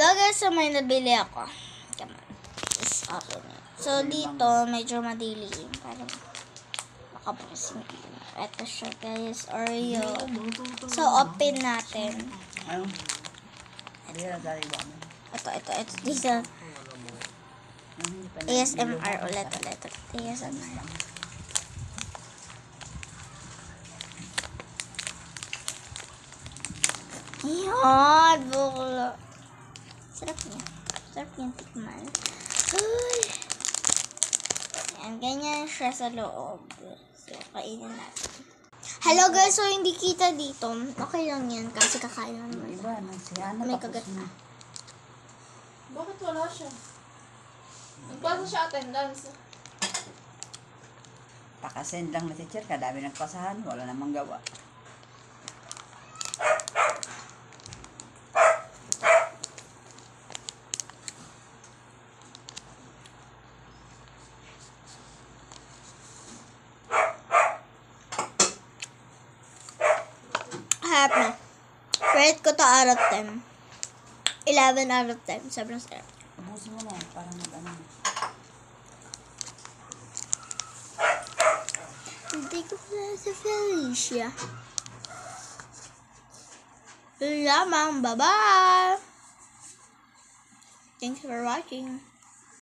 Hello guys, so may nabili ako. Come on. Just open it. So dito, medyo madilim. Parang makapasin. Ito siya guys, Oreo. So open natin. Ito. Dito. ASMR ulit. ASMR. Yan, bukla. Sarap niya. Sarap yung tikman. Uy. Ayan, ganyan siya sa loob. So, kainin natin. Hello guys, so hindi kita dito. Okay lang yan, kasi kakain na naman. May kagat na. Bakit wala siya? Nagpasa siya attendance. Pakasend lang na teacher, kadami nagpasahan, wala namang gawa. Happy. Rate ko to out of 10. 11 out of 10. Sobrang sarap. Ubusin mo na, parang mag-ano. Hindi ko pala sa Felicia. Lamang. Bye-bye. Thanks for watching.